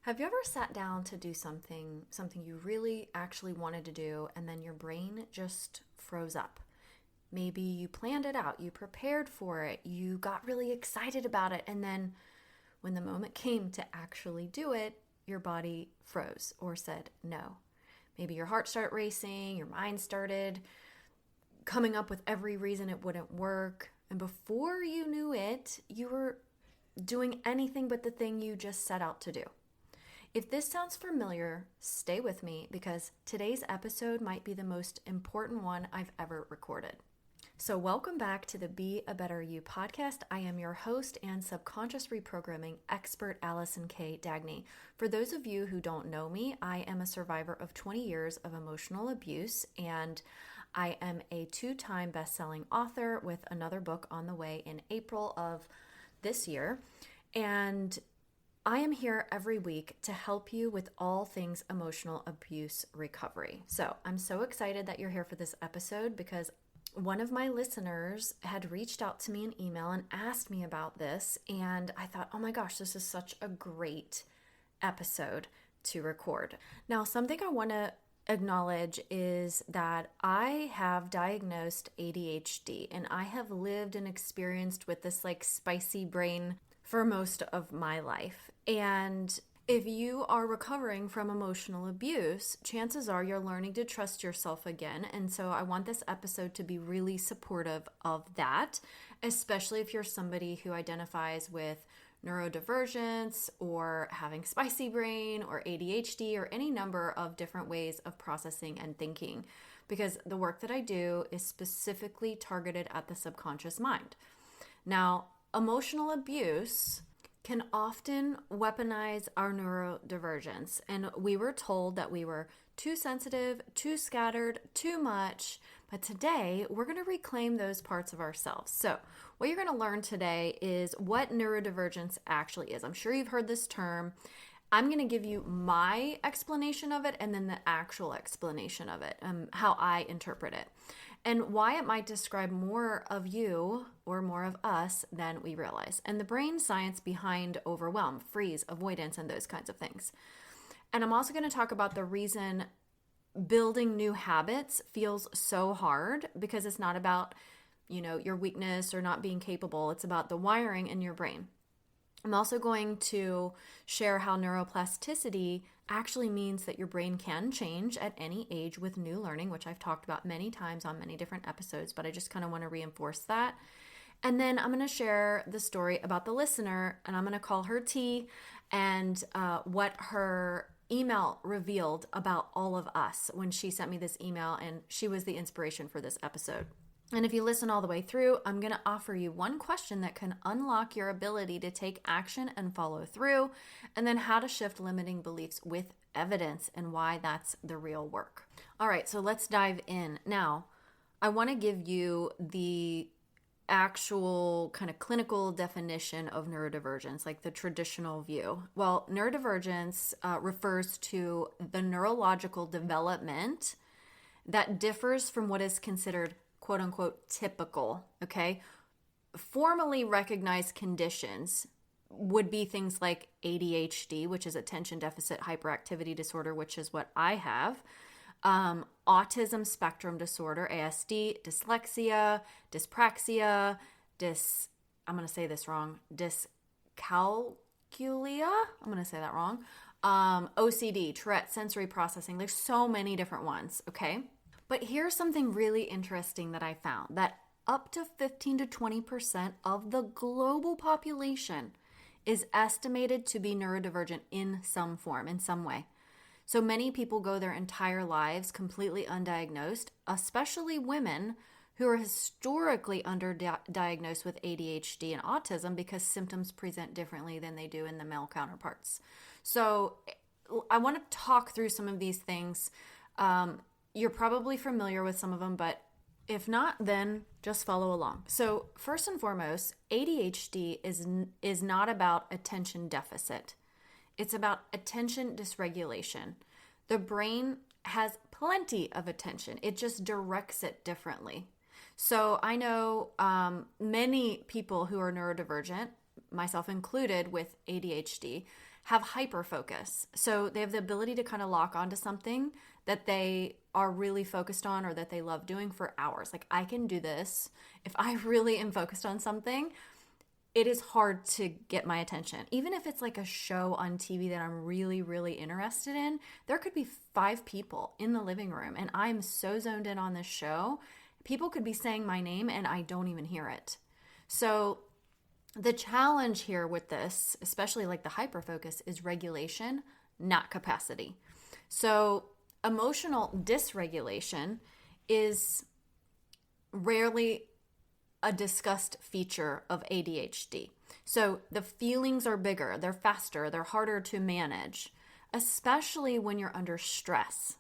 Have you ever sat down to do something you really actually wanted to do, and then your brain just froze up? Maybe you planned it out, you prepared for it, you got really excited about it, and then when the moment came to actually do it, your body froze or said no. Maybe your heart started racing, your mind started coming up with every reason it wouldn't work, and before you knew it, you were doing anything but the thing you just set out to do. If this sounds familiar, stay with me because today's episode might be the most important one I've ever recorded. So welcome back to the Be a Better You podcast. I am your host and subconscious reprogramming expert, Allison K. Dagny. For those of you who don't know me, I am a survivor of 20 years of emotional abuse, and I am a 2-time best-selling author with another book on the way in April of this year. And I am here every week to help you with all things emotional abuse recovery. So I'm so excited that you're here for this episode because one of my listeners had reached out to me in email and asked me about this. And I thought, oh my gosh, this is such a great episode to record. Now, something I want to acknowledge is that I have diagnosed ADHD, and I have lived and experienced with this spicy brain for most of my life. And if you are recovering from emotional abuse, chances are you're learning to trust yourself again. And so I want this episode to be really supportive of that, especially if you're somebody who identifies with neurodivergence or having spicy brain or ADHD or any number of different ways of processing and thinking, because the work that I do is specifically targeted at the subconscious mind. Now, emotional abuse can often weaponize our neurodivergence. And we were told that we were too sensitive, too scattered, too much. But today, we're going to reclaim those parts of ourselves. So what you're going to learn today is what neurodivergence actually is. I'm sure you've heard this term. I'm going to give you my explanation of it and then the actual explanation of it, how I interpret it, and why it might describe more of you or more of us than we realize, and the brain science behind overwhelm, freeze, avoidance, and those kinds of things. And I'm also going to talk about the reason building new habits feels so hard, because it's not about, your weakness or not being capable. It's about the wiring in your brain. I'm also going to share how neuroplasticity actually means that your brain can change at any age with new learning, which I've talked about many times on many different episodes, but I just kind of want to reinforce that. And then I'm going to share the story about the listener, and I'm going to call her T, and what her email revealed about all of us when she sent me this email, and she was the inspiration for this episode. And if you listen all the way through, I'm going to offer you one question that can unlock your ability to take action and follow through, and then how to shift limiting beliefs with evidence and why that's the real work. All right, so let's dive in. Now, I want to give you the actual kind of clinical definition of neurodivergence, like the traditional view. Well, neurodivergence refers to the neurological development that differs from what is considered quote unquote typical, okay? Formally recognized conditions would be things like ADHD, which is attention deficit hyperactivity disorder, which is what I have, autism spectrum disorder, ASD, dyslexia, dyspraxia, I'm going to say this wrong, dyscalculia, I'm going to say that wrong, OCD, Tourette, sensory processing. There's so many different ones, okay? But here's something really interesting that I found, that up to 15 to 20% of the global population is estimated to be neurodivergent in some form, in some way. So many people go their entire lives completely undiagnosed, especially women who are historically underdiagnosed with ADHD and autism because symptoms present differently than they do in the male counterparts. So I want to talk through some of these things. You're probably familiar with some of them, but if not, then just follow along. So first and foremost, ADHD is not about attention deficit. It's about attention dysregulation. The brain has plenty of attention. It just directs it differently. So I know many people who are neurodivergent, myself included with ADHD, have hyperfocus. So they have the ability to kind of lock onto something that they are really focused on or that they love doing for hours. Like, I can do this. If I really am focused on something, it is hard to get my attention. Even if it's like a show on TV that I'm really, really interested in, there could be 5 people in the living room and I'm so zoned in on this show. People could be saying my name and I don't even hear it. So the challenge here with this, especially like the hyperfocus, is regulation, not capacity. So emotional dysregulation is rarely a discussed feature of ADHD. So the feelings are bigger, they're faster, they're harder to manage, especially when you're under stress.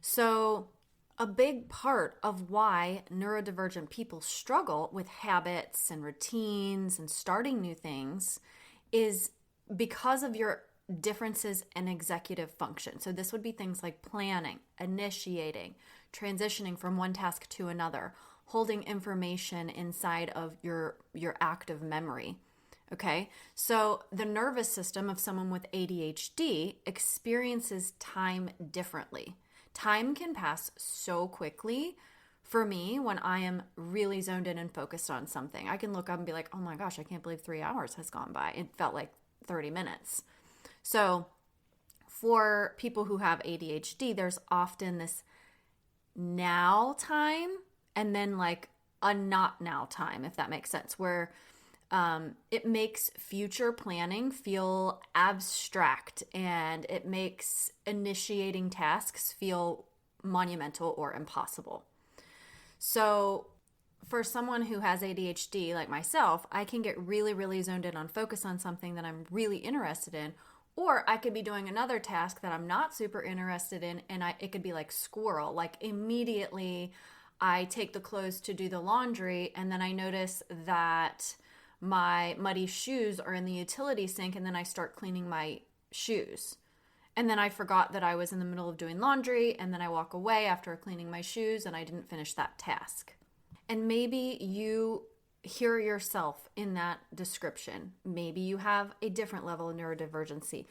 So a big part of why neurodivergent people struggle with habits and routines and starting new things is because of your differences in executive function. So this would be things like planning, initiating, transitioning from one task to another, holding information inside of your active memory. Okay, so the nervous system of someone with ADHD experiences time differently. Time can pass so quickly for me when I am really zoned in and focused on something. I can look up and be like, oh my gosh, I can't believe 3 hours has gone by. It felt like 30 minutes. So for people who have ADHD, there's often this now time and then like a not now time, if that makes sense, where it makes future planning feel abstract and it makes initiating tasks feel monumental or impossible. So for someone who has ADHD like myself, I can get really, really zoned in on focus on something that I'm really interested in, or I could be doing another task that I'm not super interested in, and it could be like squirrel. Like immediately I take the clothes to do the laundry, and then I notice that my muddy shoes are in the utility sink, and then I start cleaning my shoes. And then I forgot that I was in the middle of doing laundry, and then I walk away after cleaning my shoes, and I didn't finish that task. And maybe you hear yourself in that description. Maybe you have a different level of neurodivergency.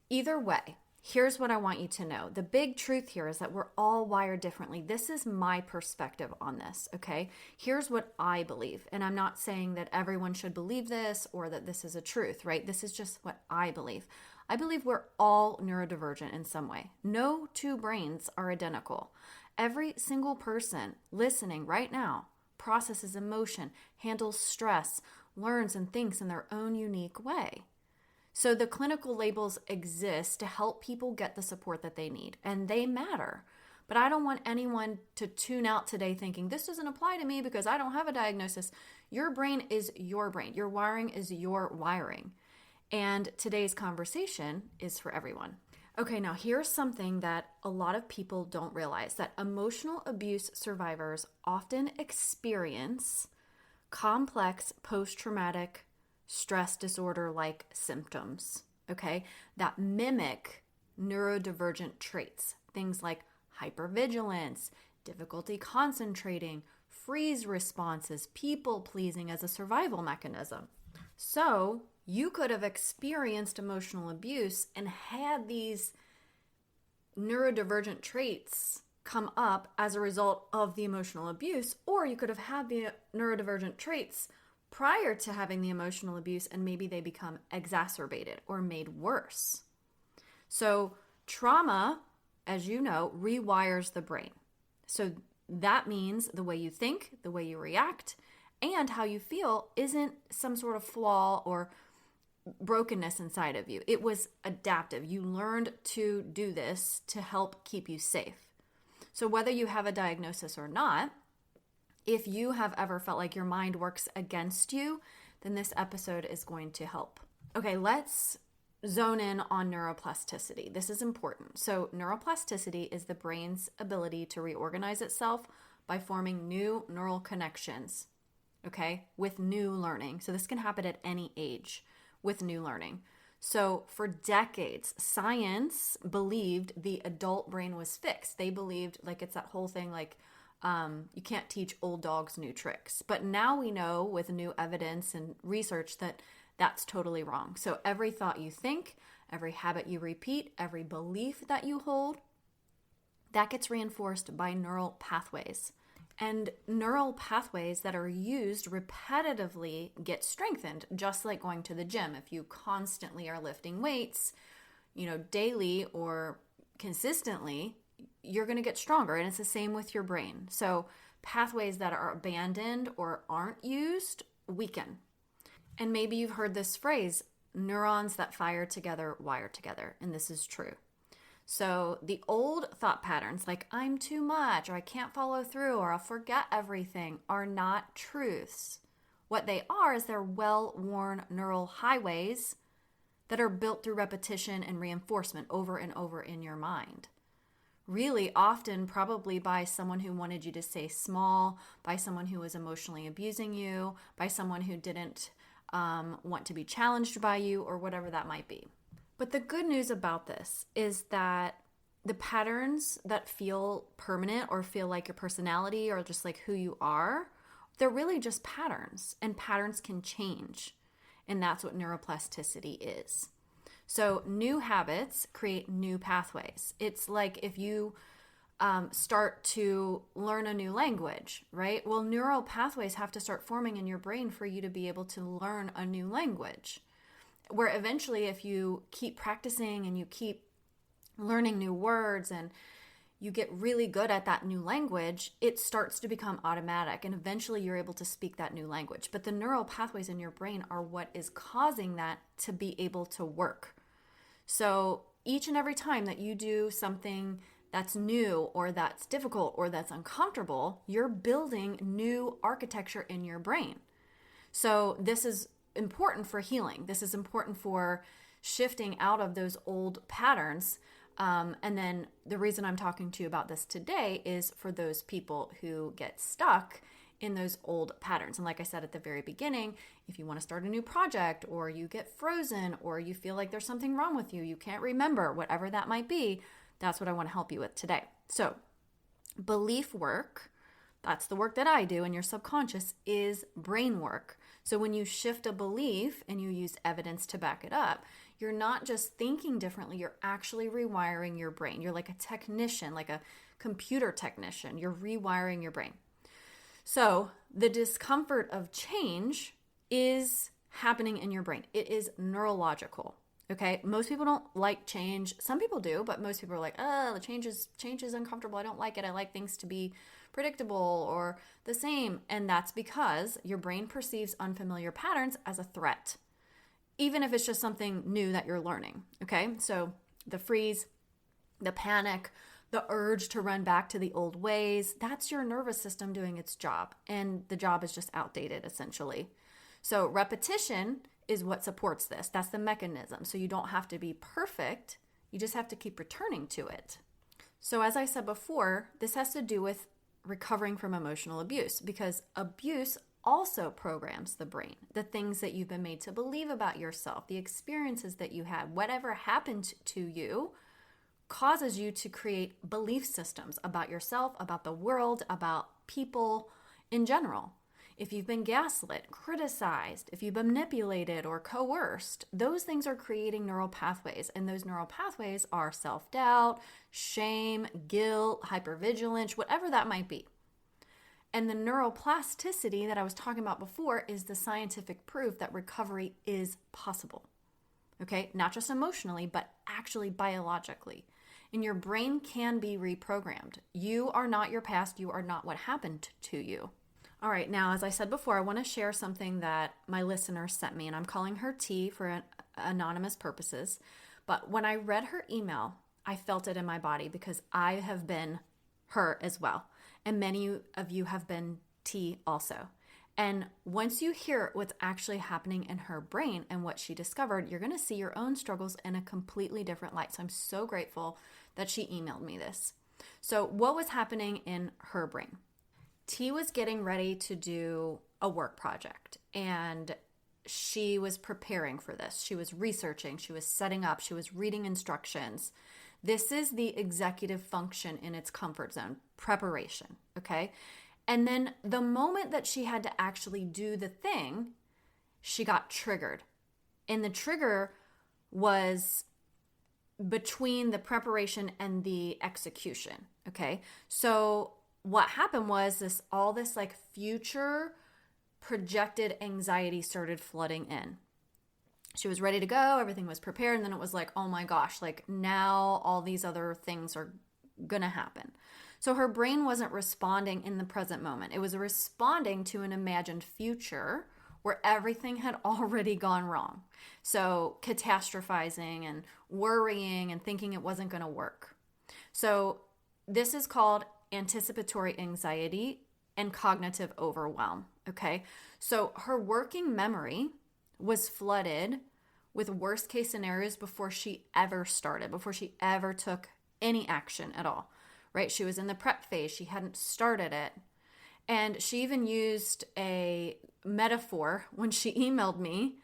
Either way, here's what I want you to know. The big truth here is that we're all wired differently. This is my perspective on this, okay? Here's what I believe. And I'm not saying that everyone should believe this or that this is a truth, right? This is just what I believe. I believe we're all neurodivergent in some way. No 2 brains are identical. Every single person listening right now processes emotion, handles stress, learns and thinks in their own unique way. So the clinical labels exist to help people get the support that they need, and they matter. But I don't want anyone to tune out today thinking, this doesn't apply to me because I don't have a diagnosis. Your brain is your brain. Your wiring is your wiring. And today's conversation is for everyone. Okay, now here's something that a lot of people don't realize, that emotional abuse survivors often experience complex post-traumatic stress disorder-like symptoms, okay, that mimic neurodivergent traits. Things like hypervigilance, difficulty concentrating, freeze responses, people-pleasing as a survival mechanism. So you could have experienced emotional abuse and had these neurodivergent traits come up as a result of the emotional abuse, or you could have had the neurodivergent traits prior to having the emotional abuse and maybe they become exacerbated or made worse. So trauma, as you know, rewires the brain. So that means the way you think, the way you react, and how you feel isn't some sort of flaw or brokenness inside of you. It was adaptive. You learned to do this to help keep you safe. So whether you have a diagnosis or not, if you have ever felt like your mind works against you, then this episode is going to help. Okay, let's zone in on neuroplasticity. This is important. So neuroplasticity is the brain's ability to reorganize itself by forming new neural connections, okay, with new learning. So this can happen at any age with new learning. So for decades, science believed the adult brain was fixed. They believed, like, it's that whole thing, like, you can't teach old dogs new tricks. But now we know with new evidence and research that that's totally wrong. So every thought you think, every habit you repeat, every belief that you hold, that gets reinforced by neural pathways. And neural pathways that are used repetitively get strengthened, just like going to the gym. If you constantly are lifting weights, daily or consistently, you're going to get stronger. And it's the same with your brain. So pathways that are abandoned or aren't used weaken. And maybe you've heard this phrase, neurons that fire together wire together. And this is true. So the old thought patterns like I'm too much, or I can't follow through, or I'll forget everything are not truths. What they are is they're well-worn neural highways that are built through repetition and reinforcement over and over in your mind. Really often probably by someone who wanted you to stay small, by someone who was emotionally abusing you, by someone who didn't want to be challenged by you, or whatever that might be. But the good news about this is that the patterns that feel permanent or feel like your personality or just like who you are, they're really just patterns, and patterns can change. And that's what neuroplasticity is. So new habits create new pathways. It's like if you start to learn a new language, right? Well, neural pathways have to start forming in your brain for you to be able to learn a new language. Where eventually, if you keep practicing and you keep learning new words and you get really good at that new language, it starts to become automatic, and eventually you're able to speak that new language. But the neural pathways in your brain are what is causing that to be able to work. So each and every time that you do something that's new or that's difficult or that's uncomfortable, you're building new architecture in your brain. So this is important for healing. This is important for shifting out of those old patterns. And then the reason I'm talking to you about this today is for those people who get stuck in those old patterns. And like I said at the very beginning, if you want to start a new project, or you get frozen, or you feel like there's something wrong with you, you can't remember, whatever that might be, that's what I want to help you with today. So belief work, that's the work that I do in your subconscious, is brain work. So when you shift a belief and you use evidence to back it up, you're not just thinking differently, you're actually rewiring your brain. You're like a technician, like a computer technician. You're rewiring your brain. So the discomfort of change is happening in your brain. It is neurological. Okay, most people don't like change. Some people do, but most people are like, the change is uncomfortable. I don't like it. I like things to be predictable or the same. And that's because your brain perceives unfamiliar patterns as a threat, even if it's just something new that you're learning. Okay, so the freeze, the panic, the urge to run back to the old ways, that's your nervous system doing its job. And the job is just outdated, essentially. So repetition is what supports this. That's the mechanism. So you don't have to be perfect. You just have to keep returning to it. So as I said before, this has to do with recovering from emotional abuse, because abuse also programs the brain. The things that you've been made to believe about yourself, the experiences that you had, whatever happened to you causes you to create belief systems about yourself, about the world, about people in general. If you've been gaslit, criticized, if you've been manipulated or coerced, those things are creating neural pathways. And those neural pathways are self-doubt, shame, guilt, hypervigilance, whatever that might be. And the neuroplasticity that I was talking about before is the scientific proof that recovery is possible. Okay, not just emotionally, but actually biologically. And your brain can be reprogrammed. You are not your past. You are not what happened to you. All right, now, as I said before, I want to share something that my listener sent me, and I'm calling her T for anonymous purposes. But when I read her email, I felt it in my body because I have been her as well. And many of you have been T also. And once you hear what's actually happening in her brain and what she discovered, you're going to see your own struggles in a completely different light. So I'm so grateful that she emailed me this. So what was happening in her brain? T was getting ready to do a work project, and she was preparing for this. She was researching, she was setting up, she was reading instructions. This is the executive function in its comfort zone, preparation, okay? And then the moment that she had to actually do the thing, she got triggered. And the trigger was between the preparation and the execution. Okay. So what happened was all this like future projected anxiety started flooding in. She was ready to go. Everything was prepared. And then it was like, oh my gosh, like now all these other things are going to happen. So her brain wasn't responding in the present moment. It was responding to an imagined future where everything had already gone wrong. So catastrophizing and worrying and thinking it wasn't going to work. So this is called anticipatory anxiety and cognitive overwhelm. Okay. So her working memory was flooded with worst case scenarios before she ever started, before she ever took any action at all, right? She was in the prep phase. She hadn't started it. And she even used a metaphor when she emailed me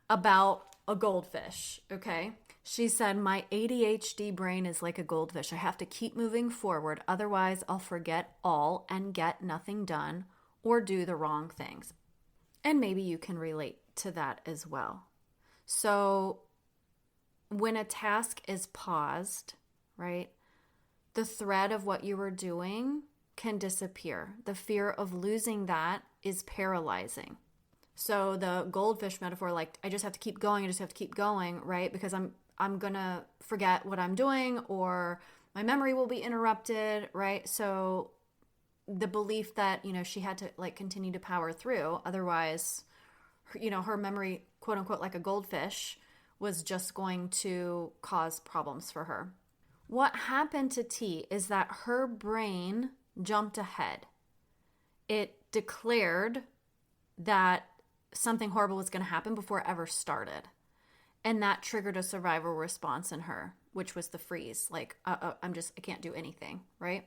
about a goldfish, okay? She said, my ADHD brain is like a goldfish. I have to keep moving forward. Otherwise, I'll forget all and get nothing done or do the wrong things. And maybe you can relate to that as well. So when a task is paused, right, the thread of what you were doing can disappear. The fear of losing that is paralyzing. So the goldfish metaphor, like I just have to keep going, right? Because I'm gonna forget what I'm doing or my memory will be interrupted, right? So the belief that, she had to like continue to power through, otherwise, her memory, quote unquote, like a goldfish, was just going to cause problems for her. What happened to T is that her brain jumped ahead. It declared that something horrible was going to happen before it ever started. And that triggered a survival response in her, which was the freeze. Like, I can't do anything, right?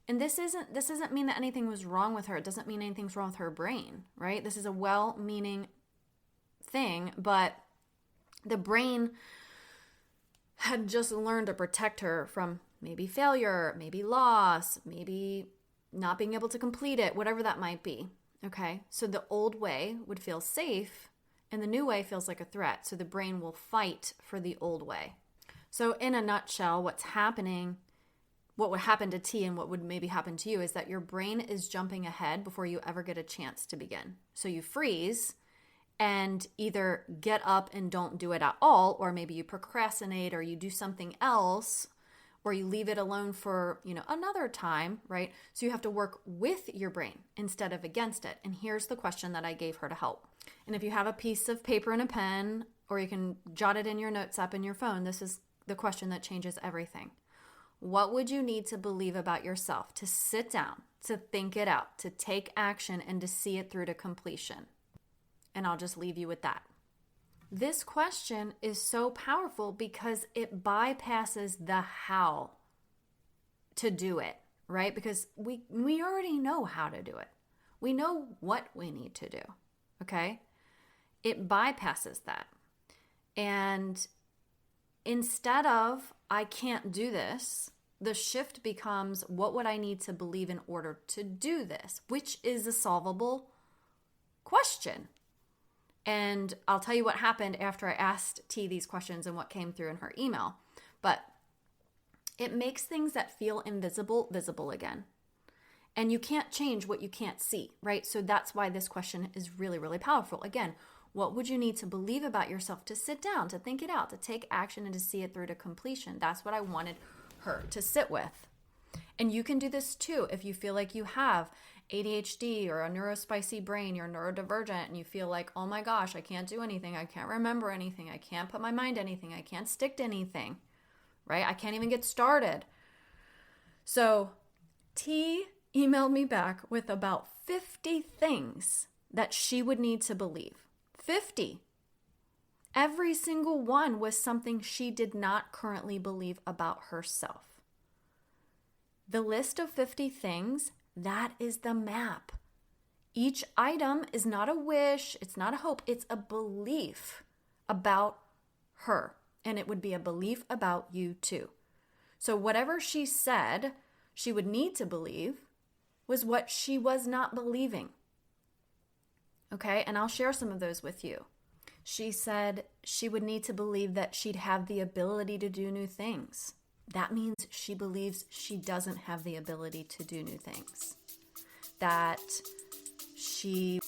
And this doesn't mean that anything was wrong with her. It doesn't mean anything's wrong with her brain, right? This is a well-meaning thing, but the brain had just learned to protect her from maybe failure, maybe loss, maybe not being able to complete it, whatever that might be, okay? So the old way would feel safe, and the new way feels like a threat. So the brain will fight for the old way. So in a nutshell, what would happen to T and what would maybe happen to you is that your brain is jumping ahead before you ever get a chance to begin. So you freeze and either get up and don't do it at all, or maybe you procrastinate or you do something else, or you leave it alone for, another time, right? So you have to work with your brain instead of against it. And here's the question that I gave her to help. And if you have a piece of paper and a pen, or you can jot it in your notes app in your phone, this is the question that changes everything. What would you need to believe about yourself to sit down, to think it out, to take action, and to see it through to completion? And I'll just leave you with that. This question is so powerful because it bypasses the how to do it, right? Because we already know how to do it. We know what we need to do, okay? It bypasses that. And instead of, I can't do this, the shift becomes, what would I need to believe in order to do this? Which is a solvable question. And I'll tell you what happened after I asked T these questions and what came through in her email. But it makes things that feel invisible, visible again. And you can't change what you can't see, right? So that's why this question is really, really powerful. Again, what would you need to believe about yourself to sit down, to think it out, to take action, and to see it through to completion? That's what I wanted her to sit with. And you can do this too if you feel like you have ADHD or a neurospicy brain, you're neurodivergent, and you feel like, oh my gosh, I can't do anything. I can't remember anything. I can't put my mind to anything. I can't stick to anything, right? I can't even get started. So T emailed me back with about 50 things that she would need to believe. 50. Every single one was something she did not currently believe about herself. The list of 50 things, that is the map. Each item is not a wish, it's not a hope, it's a belief about her. And it would be a belief about you too. So whatever she said she would need to believe was what she was not believing. Okay, and I'll share some of those with you. She said she would need to believe that she'd have the ability to do new things. That means she believes she doesn't have the ability to do new things. That she...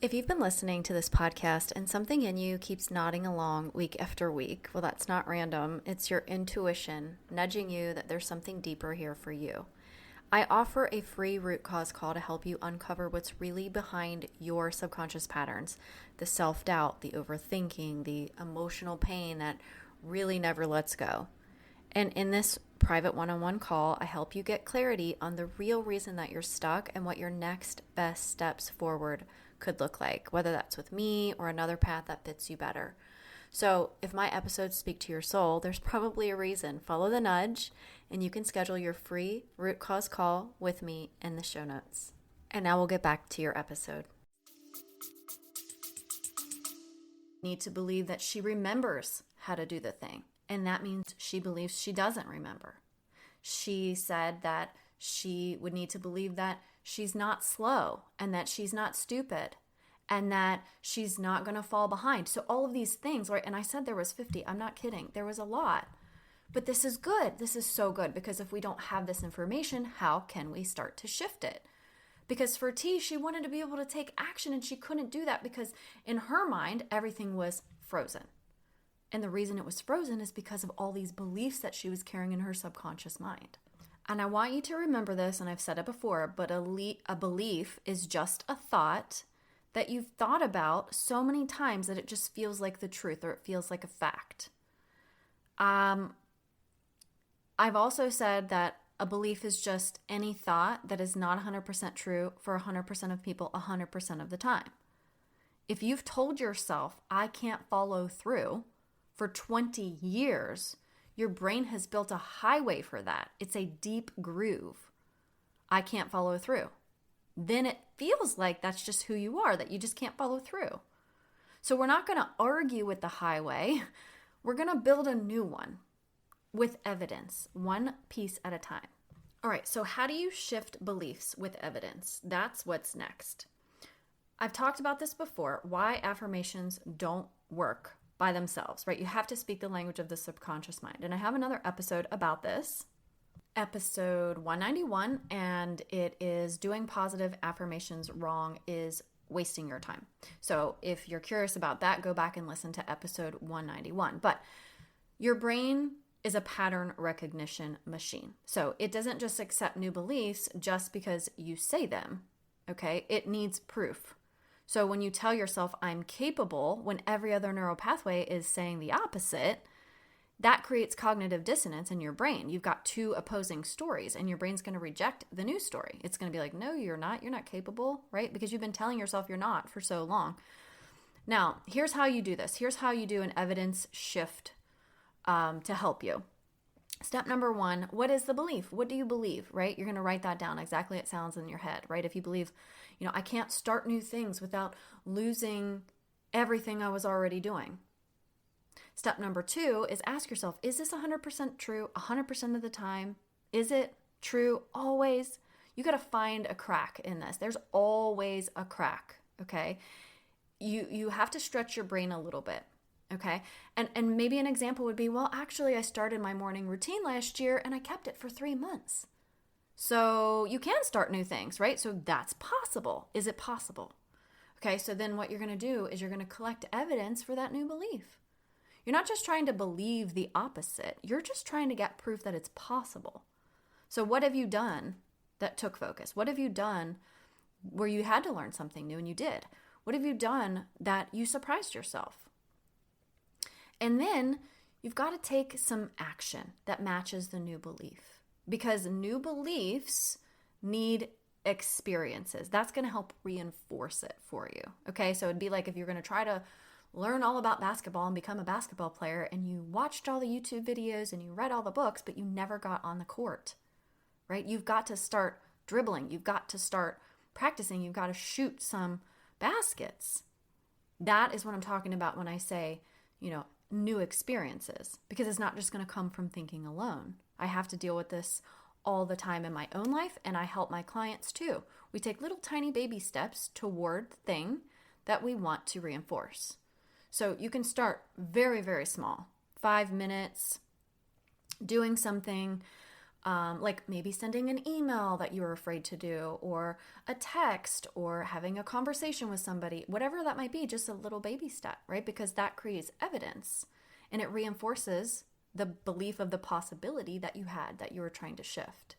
If you've been listening to this podcast and something in you keeps nodding along week after week, well, that's not random. It's your intuition nudging you that there's something deeper here for you. I offer a free root cause call to help you uncover what's really behind your subconscious patterns, the self-doubt, the overthinking, the emotional pain that really never lets go. And in this private one-on-one call, I help you get clarity on the real reason that you're stuck and what your next best steps forward could look like, whether that's with me or another path that fits you better. So if my episodes speak to your soul, there's probably a reason. Follow the nudge, and you can schedule your free root cause call with me in the show notes. And now we'll get back to your episode. Need to believe that she remembers how to do the thing, and that means she believes she doesn't remember. She said that she would need to believe that she's not slow and that she's not stupid and that she's not going to fall behind. So all of these things, right? And I said there was 50. I'm not kidding. There was a lot. But this is good. This is so good, because if we don't have this information, how can we start to shift it? Because for T, she wanted to be able to take action, and she couldn't do that because in her mind, everything was frozen. And the reason it was frozen is because of all these beliefs that she was carrying in her subconscious mind. And I want you to remember this, and I've said it before, but a belief is just a thought that you've thought about so many times that it just feels like the truth, or it feels like a fact. I've also said that a belief is just any thought that is not 100% true for 100% of people 100% of the time. If you've told yourself, I can't follow through for 20 years, your brain has built a highway for that. It's a deep groove. I can't follow through. Then it feels like that's just who you are, that you just can't follow through. So we're not going to argue with the highway. We're going to build a new one with evidence, one piece at a time. All right, so how do you shift beliefs with evidence? That's what's next. I've talked about this before, why affirmations don't work by themselves, right? You have to speak the language of the subconscious mind. And I have another episode about this, episode 191, and it is doing positive affirmations wrong is wasting your time. So if you're curious about that, go back and listen to episode 191. But your brain is a pattern recognition machine. So it doesn't just accept new beliefs just because you say them, okay? It needs proof. So when you tell yourself, I'm capable, when every other neural pathway is saying the opposite, that creates cognitive dissonance in your brain. You've got two opposing stories, and your brain's going to reject the new story. It's going to be like, no, you're not capable, right? Because you've been telling yourself you're not for so long. Now, here's how you do this. Here's how you do an evidence shift to help you. Step number one, what is the belief? What do you believe, right? You're going to write that down exactly as it sounds in your head, right? If you believe, I can't start new things without losing everything I was already doing. Step number two is ask yourself, is this 100% true 100% of the time? Is it true always? You got to find a crack in this. There's always a crack, okay? You have to stretch your brain a little bit. Okay. And maybe an example would be, well, actually I started my morning routine last year and I kept it for 3 months. So you can start new things, right? So that's possible. Is it possible? Okay. So then what you're going to do is you're going to collect evidence for that new belief. You're not just trying to believe the opposite. You're just trying to get proof that it's possible. So what have you done that took focus? What have you done where you had to learn something new and you did? What have you done that you surprised yourself? And then you've got to take some action that matches the new belief, because new beliefs need experiences. That's going to help reinforce it for you. Okay. So it'd be like if you're going to try to learn all about basketball and become a basketball player, and you watched all the YouTube videos and you read all the books, but you never got on the court, right? You've got to start dribbling. You've got to start practicing. You've got to shoot some baskets. That is what I'm talking about when I say, new experiences, because it's not just going to come from thinking alone. I have to deal with this all the time in my own life, and I help my clients too. We take little tiny baby steps toward the thing that we want to reinforce. So you can start very, very small, 5 minutes, doing something like maybe sending an email that you were afraid to do, or a text, or having a conversation with somebody, whatever that might be, just a little baby step, right? Because that creates evidence and it reinforces the belief of the possibility that you had, that you were trying to shift.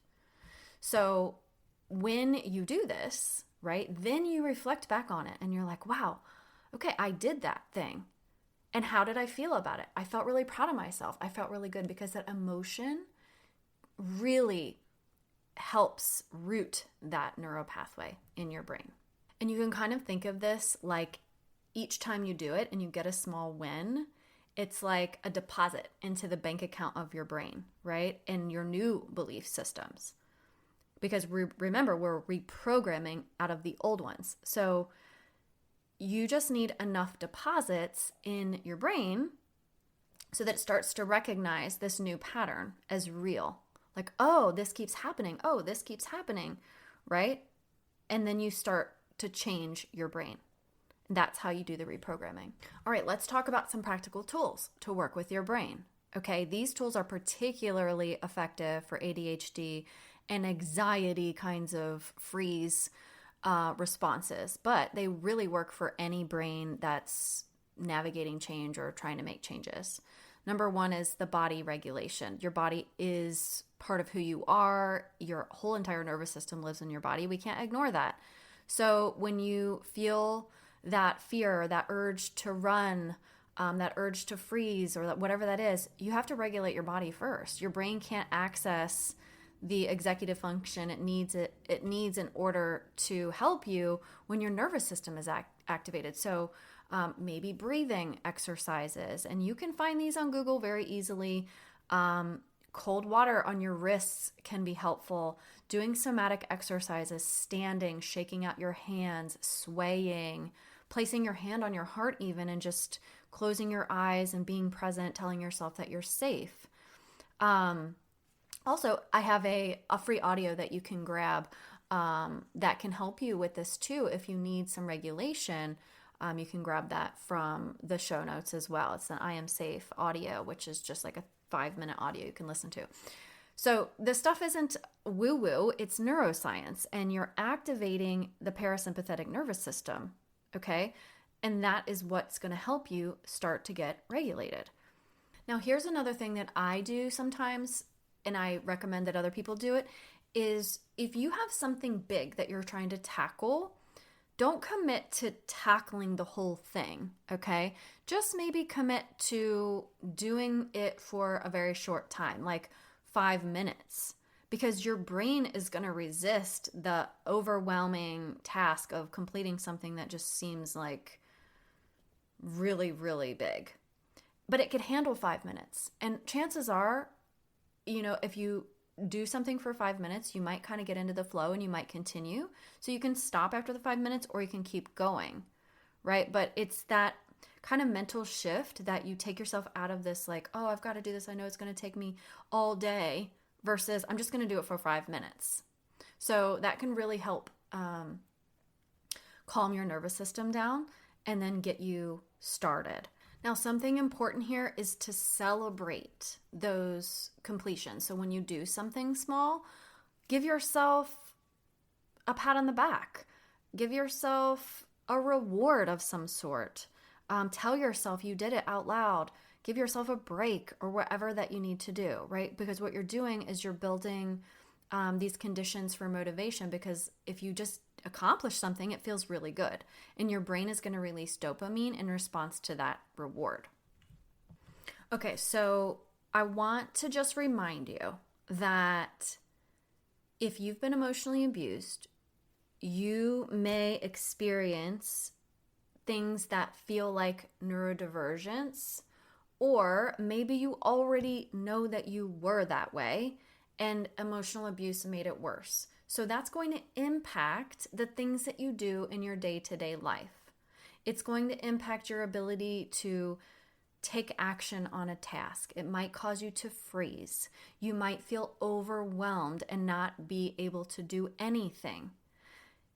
So when you do this, right, then you reflect back on it and you're like, wow, okay, I did that thing. And how did I feel about it? I felt really proud of myself. I felt really good, because that emotion really helps root that neural pathway in your brain. And you can kind of think of this like each time you do it and you get a small win, it's like a deposit into the bank account of your brain, right? And your new belief systems. Because remember, we're reprogramming out of the old ones. So you just need enough deposits in your brain so that it starts to recognize this new pattern as real. Like, oh, this keeps happening. Oh, this keeps happening, right? And then you start to change your brain. That's how you do the reprogramming. All right, let's talk about some practical tools to work with your brain. Okay, these tools are particularly effective for ADHD and anxiety kinds of freeze responses, but they really work for any brain that's navigating change or trying to make changes. Number one is the body regulation. Your body is part of who you are. Your whole entire nervous system lives in your body. We can't ignore that. So when you feel that fear, that urge to run, that urge to freeze, or whatever that is, you have to regulate your body first. Your brain can't access the executive function it needs in order to help you when your nervous system is activated. So maybe breathing exercises, and you can find these on Google very easily. Cold water on your wrists can be helpful. Doing somatic exercises, standing, shaking out your hands, swaying, placing your hand on your heart even, and just closing your eyes and being present, telling yourself that you're safe. Also, I have a free audio that you can grab that can help you with this too. If you need some regulation, you can grab that from the show notes as well. It's an I Am Safe audio, which is just like a 5-minute audio you can listen to. So this stuff isn't woo-woo, it's neuroscience, and you're activating the parasympathetic nervous system, okay? And that is what's going to help you start to get regulated. Now, here's another thing that I do sometimes, and I recommend that other people do it, is if you have something big that you're trying to tackle, don't commit to tackling the whole thing, okay? Just maybe commit to doing it for a very short time, like 5 minutes, because your brain is going to resist the overwhelming task of completing something that just seems like really, really big. But it could handle 5 minutes. And chances are, if you do something for 5 minutes, you might kind of get into the flow and you might continue. So you can stop after the 5 minutes or you can keep going, right? But it's that kind of mental shift that you take yourself out of this like, oh, I've got to do this. I know it's going to take me all day, versus I'm just going to do it for 5 minutes. So that can really help calm your nervous system down and then get you started. Now, something important here is to celebrate those completions. So when you do something small, give yourself a pat on the back. Give yourself a reward of some sort. Tell yourself you did it out loud. Give yourself a break or whatever that you need to do, right? Because what you're doing is you're building these conditions for motivation, because if you just accomplish something, it feels really good. And your brain is going to release dopamine in response to that reward. Okay, so I want to just remind you that if you've been emotionally abused, you may experience things that feel like neurodivergence, or maybe you already know that you were that way and emotional abuse made it worse. So that's going to impact the things that you do in your day-to-day life. It's going to impact your ability to take action on a task. It might cause you to freeze. You might feel overwhelmed and not be able to do anything.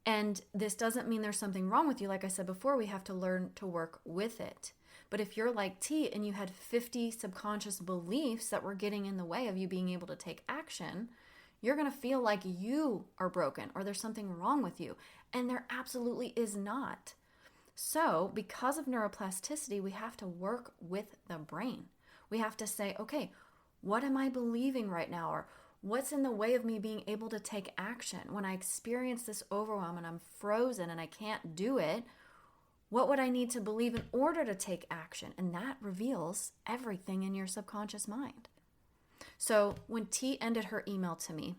And this doesn't mean there's something wrong with you. Like I said before, we have to learn to work with it. But if you're like T and you had 50 subconscious beliefs that were getting in the way of you being able to take action, you're going to feel like you are broken or there's something wrong with you. And there absolutely is not. So because of neuroplasticity, we have to work with the brain. We have to say, okay, what am I believing right now? Or what's in the way of me being able to take action? When I experience this overwhelm and I'm frozen and I can't do it, what would I need to believe in order to take action? And that reveals everything in your subconscious mind. So when T ended her email to me,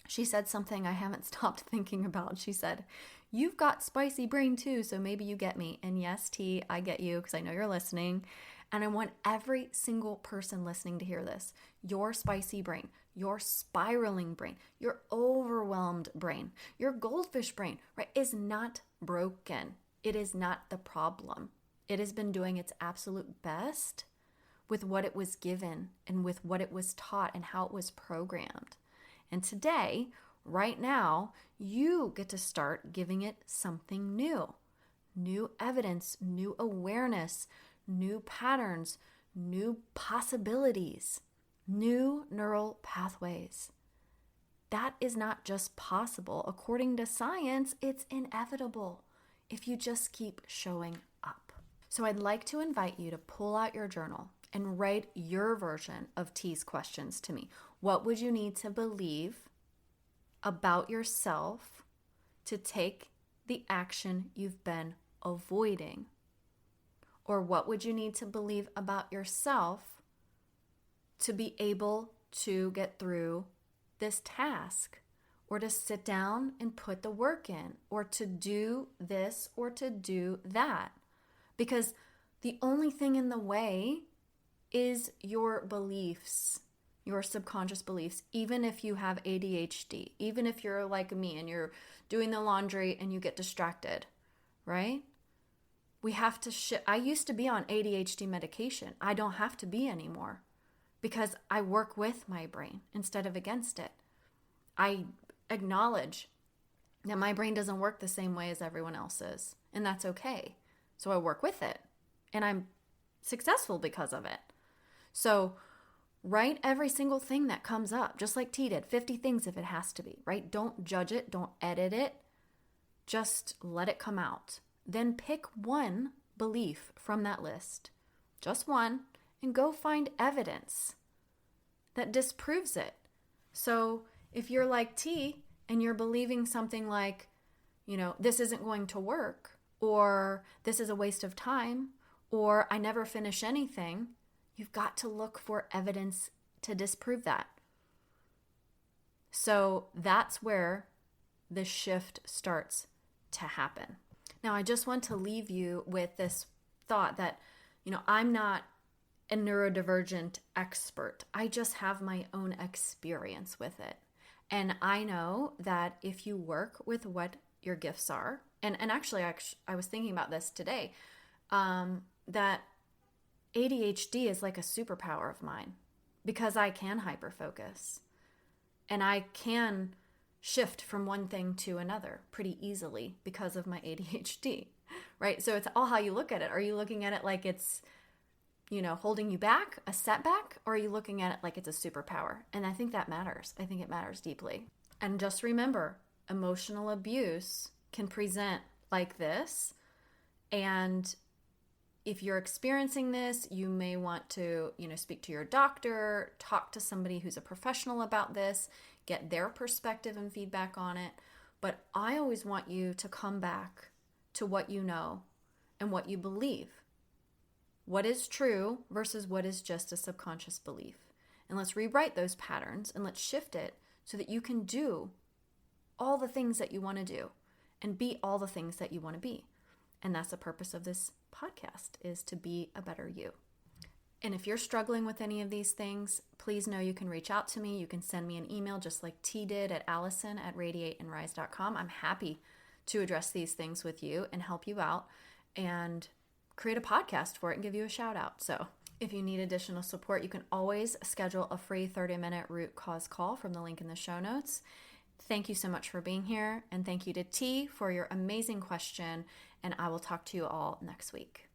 she said something I haven't stopped thinking about. She said, "You've got spicy brain too, so maybe you get me." And yes, T, I get you because I know you're listening. And I want every single person listening to hear this. Your spicy brain, your spiraling brain, your overwhelmed brain, your goldfish brain, right, is not broken. It is not the problem. It has been doing its absolute best with what it was given and with what it was taught and how it was programmed. And today, right now, you get to start giving it something new. New evidence, new awareness, new patterns, new possibilities, new neural pathways. That is not just possible. According to science, it's inevitable if you just keep showing up. So I'd like to invite you to pull out your journal and write your version of T's questions to me. What would you need to believe about yourself to take the action you've been avoiding? Or what would you need to believe about yourself to be able to get through this task, or to sit down and put the work in, or to do this or to do that? Because the only thing in the way is your beliefs, your subconscious beliefs. Even if you have ADHD, even if you're like me and you're doing the laundry and you get distracted, right? We have to I used to be on ADHD medication. I don't have to be anymore because I work with my brain instead of against it. I acknowledge that my brain doesn't work the same way as everyone else's, and that's okay. So I work with it, and I'm successful because of it. So write every single thing that comes up, just like T did, 50 things if it has to be, right? Don't judge it, don't edit it, just let it come out. Then pick one belief from that list, just one, and go find evidence that disproves it. So if you're like T and you're believing something like, this isn't going to work, or this is a waste of time, or I never finish anything, you've got to look for evidence to disprove that. So that's where the shift starts to happen. Now, I just want to leave you with this thought that, I'm not a neurodivergent expert. I just have my own experience with it. And I know that if you work with what your gifts are, and actually I was thinking about this today, that ADHD is like a superpower of mine because I can hyperfocus and I can shift from one thing to another pretty easily because of my ADHD, right? So it's all how you look at it. Are you looking at it like it's, holding you back, a setback, or are you looking at it like it's a superpower? And I think that matters. I think it matters deeply. And just remember, emotional abuse can present like this. And if you're experiencing this, you may want to, speak to your doctor, talk to somebody who's a professional about this, get their perspective and feedback on it. But I always want you to come back to what you know and what you believe. What is true versus what is just a subconscious belief. And let's rewrite those patterns and let's shift it so that you can do all the things that you want to do and be all the things that you want to be. And that's the purpose of this podcast, is to be a better you. And if you're struggling with any of these things, please know you can reach out to me. You can send me an email just like T did at allison@radiateandrise.com. I'm happy to address these things with you and help you out. And create a podcast for it and give you a shout out. So if you need additional support, you can always schedule a free 30-minute root cause call from the link in the show notes. Thank you so much for being here, and thank you to T for your amazing question, and I will talk to you all next week.